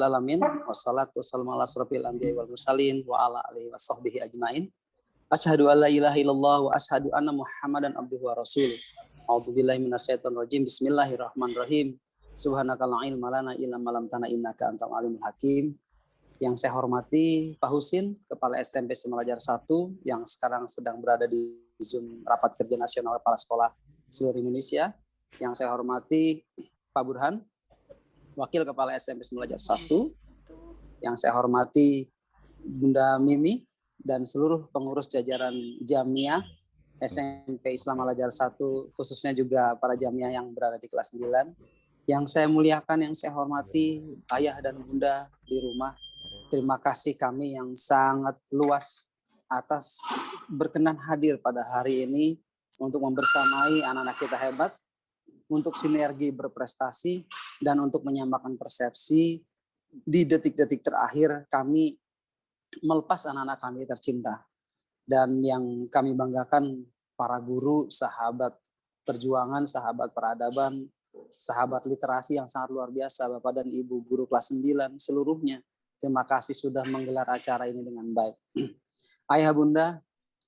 alamin, wassalatu wassalamu ala asrofil anbiya'i wal mursalin wa ala alihi wa sahbihi ajmain. Asyhadu an la ilaha illallah wa asyhadu anna Muhammadan abduhu wa rasuluh. A'udzubillahi minasyaitonir rajim. Bismillahirrahmanirrahim. Subhanaka la ilma lana illa ma 'allamtana innaka antal alimul hakim. Yang saya hormati Pak Husin, Kepala SMP Semalajar 1 yang sekarang sedang berada di Zoom Rapat Kerja Nasional Kepala Sekolah seluruh Indonesia. Yang saya hormati Pak Burhan, Wakil Kepala SMP Semalajar 1, yang saya hormati Bunda Mimi dan seluruh pengurus jajaran Jamiah SMP Islam Al-Azhar 1, khususnya juga para Jamiah yang berada di kelas 9. Yang saya muliakan, yang saya hormati ayah dan bunda di rumah. Terima kasih kami yang sangat luas atas berkenan hadir pada hari ini untuk membersamai anak-anak kita hebat, untuk sinergi berprestasi, dan untuk menyamakan persepsi di detik-detik terakhir kami melepas anak-anak kami tercinta. Dan yang kami banggakan para guru, sahabat perjuangan, sahabat peradaban, sahabat literasi yang sangat luar biasa, Bapak dan Ibu guru kelas 9 seluruhnya. Terima kasih sudah menggelar acara ini dengan baik. Ayah bunda,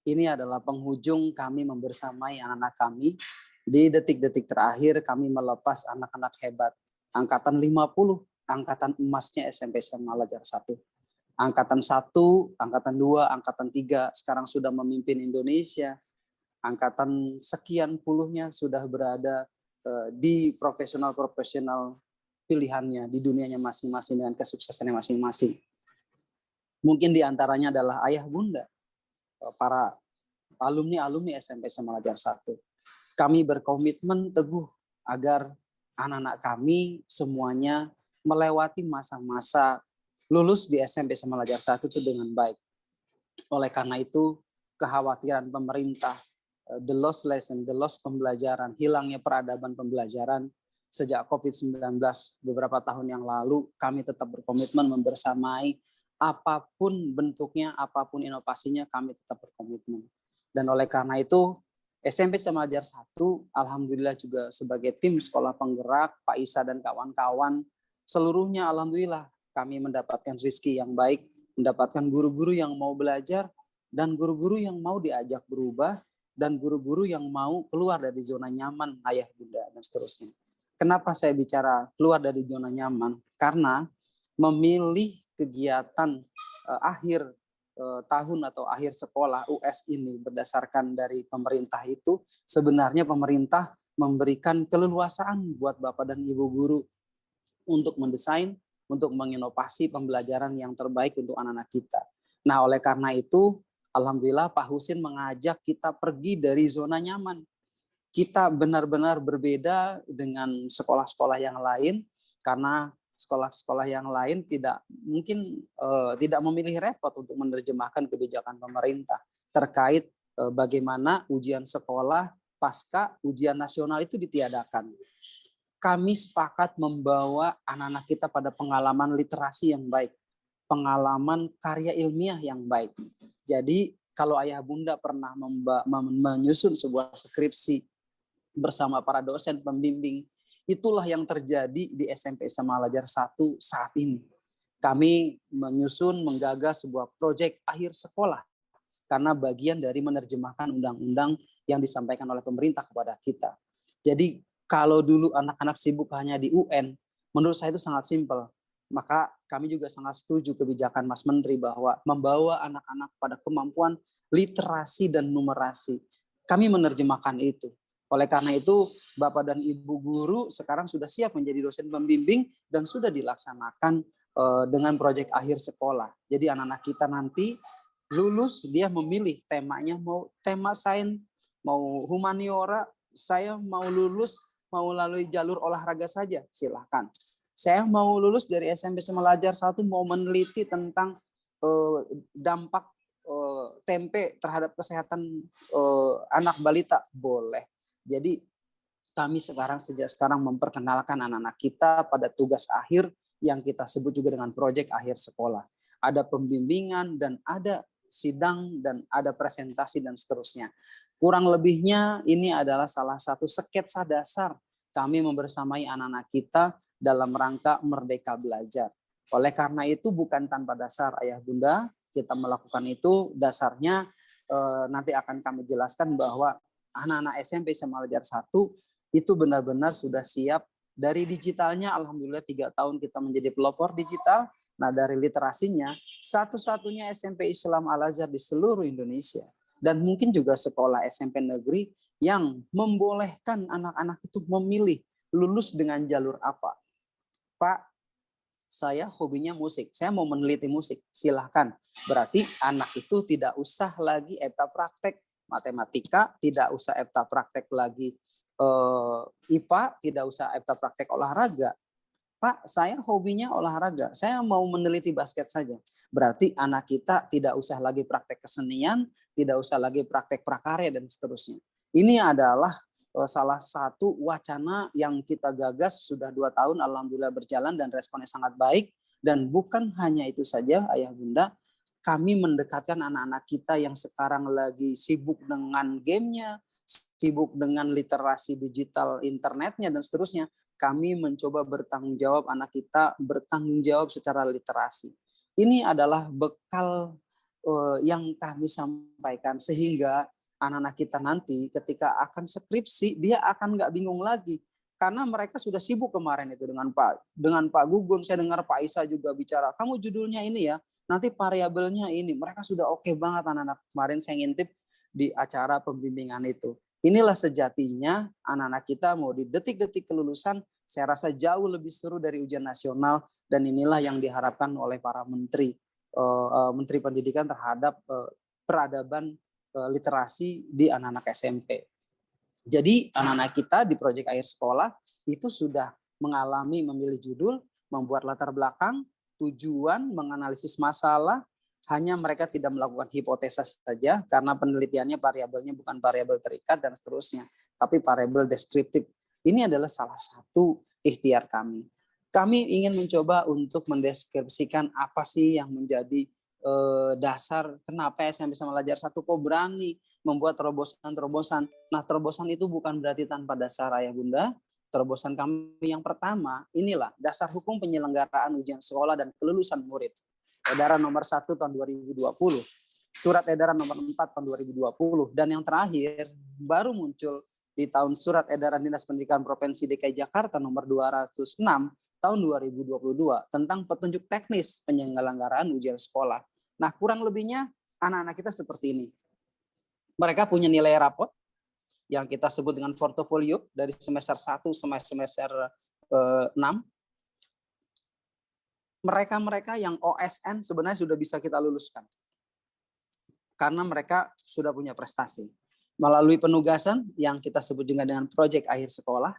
ini adalah penghujung kami membersamai anak-anak kami. Di detik-detik terakhir kami melepas anak-anak hebat. Angkatan 50, angkatan emasnya SMP Islam Al-Azhar 1. Angkatan 1, angkatan 2, angkatan 3 sekarang sudah memimpin Indonesia. Angkatan sekian puluhnya sudah berada di profesional-profesional pilihannya di dunianya masing-masing dengan kesuksesannya masing-masing. Mungkin diantaranya adalah ayah bunda, para alumni-alumni SMP Islam Al-Azhar 1. Kami berkomitmen teguh agar anak-anak kami semuanya melewati masa-masa lulus di SMP Islam Al-Azhar 1 itu dengan baik. Oleh karena itu, kekhawatiran pemerintah, the lost lesson, the lost pembelajaran, hilangnya peradaban pembelajaran sejak COVID-19 beberapa tahun yang lalu, kami tetap berkomitmen membersamai apapun bentuknya, apapun inovasinya, kami tetap berkomitmen. Dan oleh karena itu, SMP Islam Al-Azhar 1, alhamdulillah juga sebagai tim sekolah penggerak, Pak Isa dan kawan-kawan, seluruhnya alhamdulillah kami mendapatkan rezeki yang baik, mendapatkan guru-guru yang mau belajar, dan guru-guru yang mau diajak berubah, dan guru-guru yang mau keluar dari zona nyaman ayah bunda, dan seterusnya. Kenapa saya bicara keluar dari zona nyaman? Karena memilih kegiatan akhir tahun atau akhir sekolah US ini berdasarkan dari pemerintah itu, sebenarnya pemerintah memberikan keleluasaan buat Bapak dan Ibu guru untuk mendesain, untuk menginovasi pembelajaran yang terbaik untuk anak-anak kita. Nah, oleh karena itu, alhamdulillah Pak Husin mengajak kita pergi dari zona nyaman. Kita benar-benar berbeda dengan sekolah-sekolah yang lain, karena sekolah-sekolah yang lain tidak mungkin tidak memilih repot untuk menerjemahkan kebijakan pemerintah terkait bagaimana ujian sekolah pasca ujian nasional itu ditiadakan. Kami sepakat membawa anak-anak kita pada pengalaman literasi yang baik, pengalaman karya ilmiah yang baik. Jadi kalau ayah bunda pernah menyusun sebuah skripsi bersama para dosen pembimbing, itulah yang terjadi di SMP Islam Al-Azhar 1 saat ini. Kami menyusun, menggagas sebuah proyek akhir sekolah karena bagian dari menerjemahkan undang-undang yang disampaikan oleh pemerintah kepada kita. Jadi kalau dulu anak-anak sibuk hanya di UN, menurut saya itu sangat simpel. Maka kami juga sangat setuju kebijakan Mas Menteri bahwa membawa anak-anak pada kemampuan literasi dan numerasi. Kami menerjemahkan itu. Oleh karena itu, Bapak dan Ibu guru sekarang sudah siap menjadi dosen pembimbing dan sudah dilaksanakan dengan proyek akhir sekolah. Jadi anak-anak kita nanti lulus, dia memilih temanya, mau tema sains, mau humaniora, saya mau lulus, mau melalui jalur olahraga saja, silakan. Saya mau lulus dari SMP Islam Al-Azhar 1, mau meneliti tentang dampak tempe terhadap kesehatan anak balita, boleh. Jadi kami sejak sekarang memperkenalkan anak-anak kita pada tugas akhir yang kita sebut juga dengan proyek akhir sekolah. Ada pembimbingan dan ada sidang dan ada presentasi dan seterusnya. Kurang lebihnya ini adalah salah satu sketsa dasar kami membersamai anak-anak kita dalam rangka merdeka belajar. Oleh karena itu bukan tanpa dasar ayah bunda kita melakukan itu. Dasarnya nanti akan kami jelaskan bahwa anak-anak SMP SMA Malajar 1 itu benar-benar sudah siap dari digitalnya. Alhamdulillah 3 tahun kita menjadi pelopor digital. Nah dari literasinya satu-satunya SMP Islam Al-Azhar di seluruh Indonesia. Dan mungkin juga sekolah SMP negeri yang membolehkan anak-anak itu memilih lulus dengan jalur apa. Pak, saya hobinya musik, saya mau meneliti musik, silahkan. Berarti anak itu tidak usah lagi ETA praktek matematika, tidak usah ETA praktek lagi IPA, tidak usah ETA praktek olahraga. Pak, saya hobinya olahraga, saya mau meneliti basket saja. Berarti anak kita tidak usah lagi praktek kesenian, tidak usah lagi praktek prakarya dan seterusnya. Ini adalah salah satu wacana yang kita gagas sudah 2 tahun, alhamdulillah berjalan dan responnya sangat baik. Dan bukan hanya itu saja ayah bunda, kami mendekatkan anak-anak kita yang sekarang lagi sibuk dengan gamenya, sibuk dengan literasi digital internetnya dan seterusnya. Kami mencoba bertanggung jawab, anak kita bertanggung jawab secara literasi. Ini adalah bekal yang kami sampaikan sehingga anak-anak kita nanti ketika akan skripsi dia akan nggak bingung lagi karena mereka sudah sibuk kemarin itu dengan Pak Gugun. Saya dengar Pak Isa juga bicara, kamu judulnya ini ya, nanti variabelnya ini. Mereka sudah oke banget anak-anak. Kemarin saya ngintip di acara pembimbingan itu. Inilah sejatinya anak-anak kita mau di detik-detik kelulusan, saya rasa jauh lebih seru dari ujian nasional, dan inilah yang diharapkan oleh para menteri pendidikan terhadap peradaban literasi di anak-anak SMP. Jadi anak-anak kita di proyek akhir sekolah itu sudah mengalami memilih judul, membuat latar belakang, tujuan, menganalisis masalah. Hanya mereka tidak melakukan hipotesa saja karena penelitiannya variabelnya bukan variabel terikat dan seterusnya, tapi variabel deskriptif. Ini adalah salah satu ikhtiar kami. Kami ingin mencoba untuk mendeskripsikan apa sih yang menjadi dasar kenapa SMP Islam Al-Azhar 1 kok berani membuat terobosan-terobosan. Nah, terobosan itu bukan berarti tanpa dasar ayah bunda. Terobosan kami yang pertama, inilah dasar hukum penyelenggaraan ujian sekolah dan kelulusan murid. Edaran nomor 1 tahun 2020, surat edaran nomor 4 tahun 2020, dan yang terakhir baru muncul di tahun surat edaran Dinas Pendidikan Provinsi DKI Jakarta nomor 206 tahun 2022 tentang petunjuk teknis penyelenggaraan ujian sekolah. Nah, kurang lebihnya anak-anak kita seperti ini. Mereka punya nilai rapot yang kita sebut dengan portofolio dari semester 1 sampai semester 6. Mereka-mereka yang OSN sebenarnya sudah bisa kita luluskan. Karena mereka sudah punya prestasi. Melalui penugasan yang kita sebut juga dengan proyek akhir sekolah,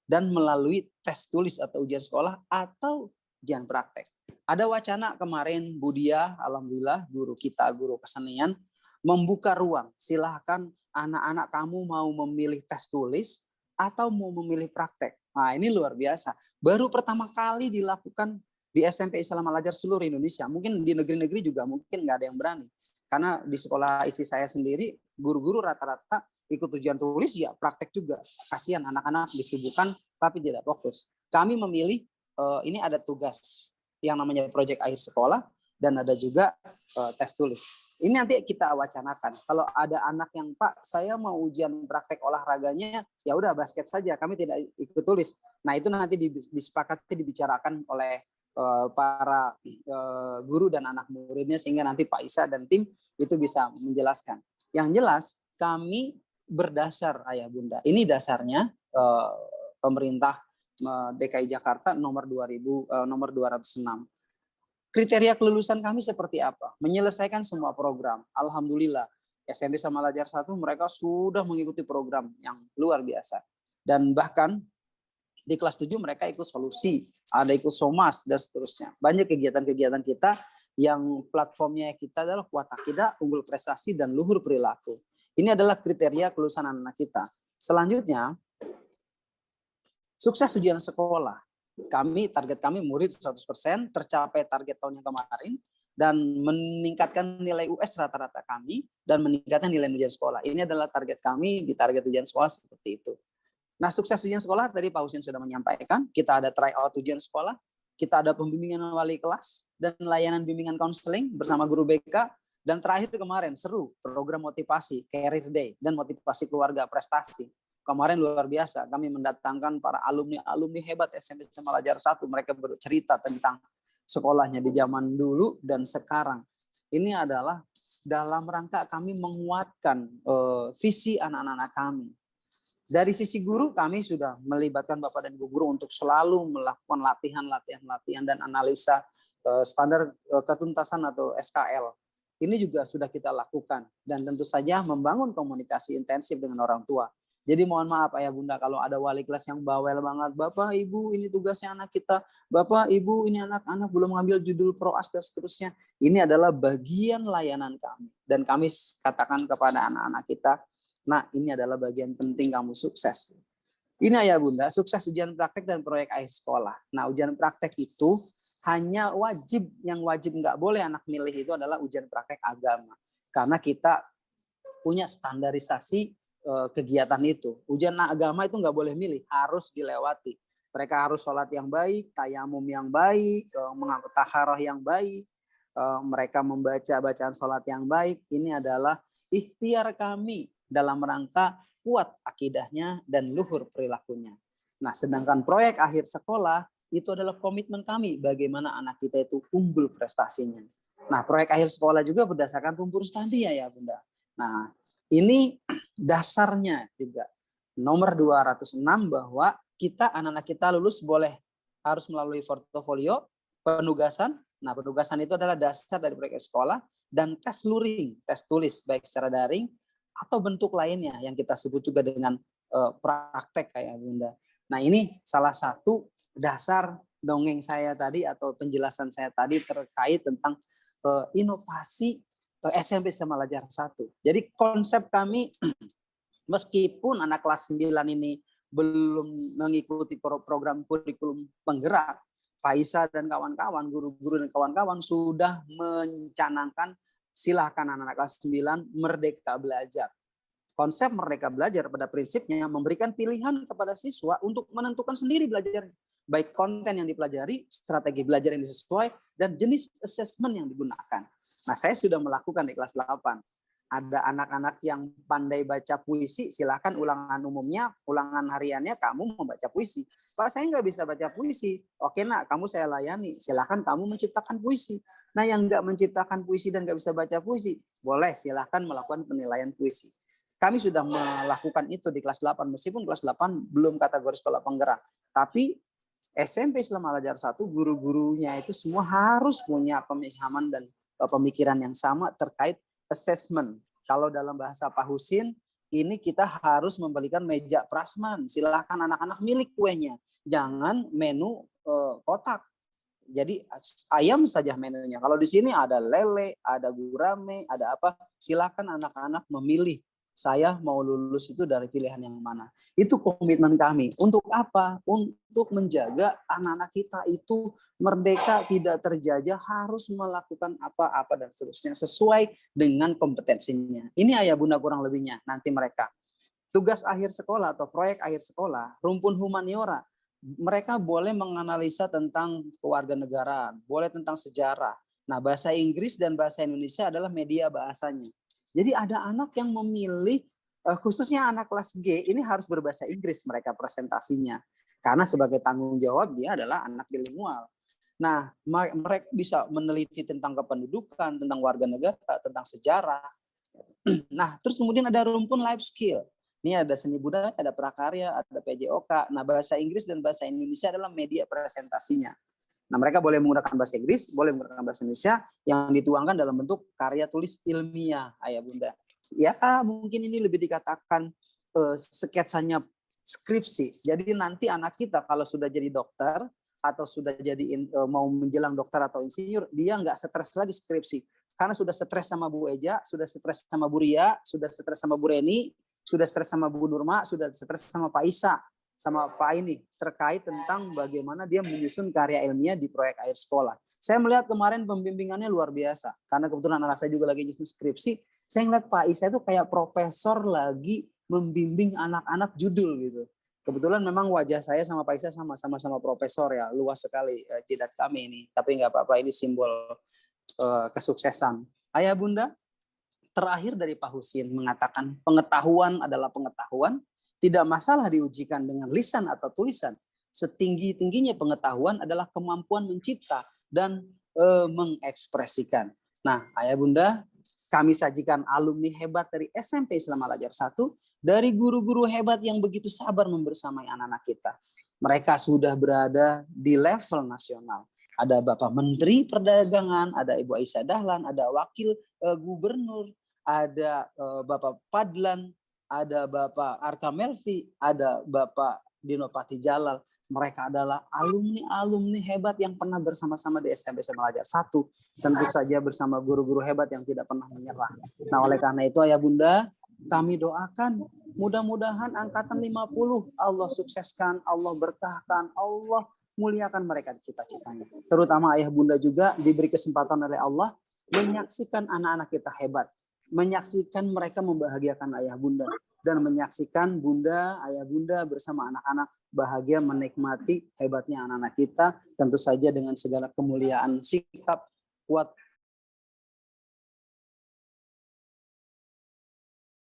dan melalui tes tulis atau ujian sekolah atau ujian praktek. Ada wacana kemarin Budia, alhamdulillah guru kita, guru kesenian, membuka ruang. Silahkan anak-anak kamu mau memilih tes tulis atau mau memilih praktek. Nah ini luar biasa. Baru pertama kali dilakukan di SMP Islam Al-Azhar seluruh Indonesia. Mungkin di negeri-negeri juga mungkin nggak ada yang berani. Karena di sekolah istri saya sendiri, guru-guru rata-rata ikut ujian tulis, ya praktek juga. Kasihan anak-anak disibukkan tapi tidak fokus. Kami memilih, ini ada tugas yang namanya proyek akhir sekolah, dan ada juga tes tulis. Ini nanti kita wacanakan. Kalau ada anak yang, Pak, saya mau ujian praktek olahraganya, ya udah basket saja, kami tidak ikut tulis. Nah itu nanti disepakati, dibicarakan oleh para guru dan anak muridnya, sehingga nanti Pak Isa dan tim itu bisa menjelaskan. Yang jelas kami berdasar ayah bunda. Ini dasarnya pemerintah DKI Jakarta nomor 206. Kriteria kelulusan kami seperti apa? Menyelesaikan semua program. Alhamdulillah SMP Islam Al-Azhar 1 mereka sudah mengikuti program yang luar biasa. Dan bahkan di kelas 7 mereka ikut solusi, ada ikut somas dan seterusnya. Banyak kegiatan-kegiatan kita yang platformnya kita adalah kuat akidah, unggul prestasi, dan luhur perilaku. Ini adalah kriteria kelulusan anak kita. Selanjutnya, sukses ujian sekolah. Target kami murid 100%, tercapai target tahun yang kemarin, dan meningkatkan nilai US rata-rata kami, dan meningkatkan nilai ujian sekolah. Ini adalah target kami di target ujian sekolah seperti itu. Nah, sukses ujian sekolah tadi Pak Husin sudah menyampaikan, kita ada tryout ujian sekolah, kita ada pembimbingan wali kelas dan layanan bimbingan konseling bersama guru BK. Dan terakhir kemarin seru program motivasi Career Day dan motivasi keluarga prestasi. Kemarin luar biasa, kami mendatangkan para alumni hebat SMP Semalajar 1. Mereka bercerita tentang sekolahnya di zaman dulu dan sekarang. Ini adalah dalam rangka kami menguatkan visi anak-anak kami. Dari sisi guru, kami sudah melibatkan Bapak dan Ibu guru untuk selalu melakukan latihan dan analisa standar ketuntasan atau SKL. Ini juga sudah kita lakukan. Dan tentu saja membangun komunikasi intensif dengan orang tua. Jadi mohon maaf ayah bunda kalau ada wali kelas yang bawel banget. Bapak, Ibu, ini tugasnya anak kita. Bapak, Ibu, ini anak-anak belum ngambil judul proas dan seterusnya. Ini adalah bagian layanan kami. Dan kami katakan kepada anak-anak kita, nah ini adalah bagian penting kamu sukses. Ini ayah bunda, sukses ujian praktek dan proyek akhir sekolah. Nah ujian praktek itu hanya yang wajib nggak boleh anak milih itu adalah ujian praktek agama. Karena kita punya standarisasi kegiatan itu. Ujian agama itu nggak boleh milih, harus dilewati. Mereka harus sholat yang baik, tayamum yang baik, mengaku taharah yang baik, mereka membaca bacaan sholat yang baik. Ini adalah ikhtiar kami dalam rangka kuat akidahnya dan luhur perilakunya. Nah, sedangkan proyek akhir sekolah itu adalah komitmen kami bagaimana anak kita itu unggul prestasinya. Nah, proyek akhir sekolah juga berdasarkan rumpun studi ya Bunda. Nah, ini dasarnya juga nomor 206 bahwa anak-anak kita lulus harus melalui portofolio, penugasan. Nah, penugasan itu adalah dasar dari proyek sekolah dan tes luring, tes tulis baik secara daring atau bentuk lainnya yang kita sebut juga dengan praktek kayak Bunda. Nah ini salah satu dasar dongeng saya tadi atau penjelasan saya tadi terkait tentang inovasi SMP Semalajar 1. Jadi konsep kami meskipun anak kelas 9 ini belum mengikuti program kurikulum penggerak, Pak Isa dan kawan-kawan, guru-guru dan kawan-kawan sudah mencanangkan silahkan anak-anak kelas 9 merdeka belajar. Konsep merdeka belajar pada prinsipnya memberikan pilihan kepada siswa untuk menentukan sendiri belajar. Baik konten yang dipelajari, strategi belajar yang disesuai, dan jenis assessment yang digunakan. Nah, saya sudah melakukan di kelas 8. Ada anak-anak yang pandai baca puisi, silahkan ulangan umumnya, ulangan hariannya kamu membaca puisi. Pak, saya nggak bisa baca puisi. Oke nak, kamu saya layani. Silahkan kamu menciptakan puisi. Nah, yang nggak menciptakan puisi dan nggak bisa baca puisi, boleh silahkan melakukan penilaian puisi. Kami sudah melakukan itu di kelas 8, meskipun kelas 8 belum kategori sekolah penggerak. Tapi SMP Semalajar 1, guru-gurunya itu semua harus punya pemahaman dan pemikiran yang sama terkait assessment. Kalau dalam bahasa Pak Husin, ini kita harus memberikan meja prasman. Silahkan anak-anak milik kuenya. Jangan menu kotak. Jadi ayam saja menunya. Kalau di sini ada lele, ada gurame, ada apa. Silahkan anak-anak memilih. Saya mau lulus itu dari pilihan yang mana. Itu komitmen kami. Untuk apa? Untuk menjaga anak-anak kita itu merdeka, tidak terjajah, harus melakukan apa-apa dan seterusnya sesuai dengan kompetensinya. Ini ayah bunda kurang lebihnya. Nanti mereka tugas akhir sekolah atau proyek akhir sekolah, rumpun humaniora, mereka boleh menganalisa tentang kewarganegaraan, boleh tentang sejarah. Nah, bahasa Inggris dan bahasa Indonesia adalah media bahasanya. Jadi ada anak yang memilih, khususnya anak kelas G, ini harus berbahasa Inggris mereka presentasinya. Karena sebagai tanggung jawab dia adalah anak bilingual. Nah, mereka bisa meneliti tentang kependudukan, tentang warga negara, tentang sejarah. Nah, terus kemudian ada rumpun life skill. Ini ada seni budaya, ada prakarya, ada PJOK. Nah, bahasa Inggris dan bahasa Indonesia adalah media presentasinya. Nah, mereka boleh menggunakan bahasa Inggris, boleh menggunakan bahasa Indonesia yang dituangkan dalam bentuk karya tulis ilmiah, ayah bunda. Ya, mungkin ini lebih dikatakan sketsanya skripsi. Jadi nanti anak kita kalau sudah jadi dokter atau sudah jadi mau menjelang dokter atau insinyur, dia nggak stres lagi skripsi. Karena sudah stres sama Bu Eja, sudah stres sama Bu Ria, sudah stres sama Bu Reni, sudah stres sama Bu Nurma, sudah stres sama Pak Isa, sama Pak ini terkait tentang bagaimana dia menyusun karya ilmiah di proyek akhir sekolah. Saya melihat kemarin pembimbingannya luar biasa karena kebetulan anak saya juga lagi nyusun skripsi. Saya ngeliat Pak Isa itu kayak profesor lagi membimbing anak-anak judul gitu. Kebetulan memang wajah saya sama Pak Isa sama-sama profesor ya, luas sekali jidat kami ini. Tapi nggak apa-apa, ini simbol kesuksesan. Ayah Bunda, terakhir dari Pak Husin mengatakan pengetahuan adalah pengetahuan, tidak masalah diujikan dengan lisan atau tulisan. Setinggi-tingginya pengetahuan adalah kemampuan mencipta dan mengekspresikan. Nah, Ayah Bunda, kami sajikan alumni hebat dari SMP Islam Al Azhar 1, dari guru-guru hebat yang begitu sabar membersamai anak-anak kita. Mereka sudah berada di level nasional. Ada Bapak Menteri Perdagangan, ada Ibu Aisyah Dahlan, ada Wakil Gubernur, ada Bapak Padlan, ada Bapak Arka Melvi, ada Bapak Dino Patijalal. Mereka adalah alumni-alumni hebat yang pernah bersama-sama di SMP Islam Al Azhar 1. Tentu saja bersama guru-guru hebat yang tidak pernah menyerah. Nah, oleh karena itu Ayah Bunda, kami doakan mudah-mudahan angkatan 50 Allah sukseskan, Allah berkahkan, Allah muliakan mereka di cita-citanya. Terutama Ayah Bunda juga diberi kesempatan oleh Allah menyaksikan anak-anak kita hebat, menyaksikan mereka membahagiakan Ayah Bunda, dan menyaksikan Bunda, Ayah Bunda bersama anak-anak bahagia menikmati hebatnya anak-anak kita, tentu saja dengan segala kemuliaan sikap, kuat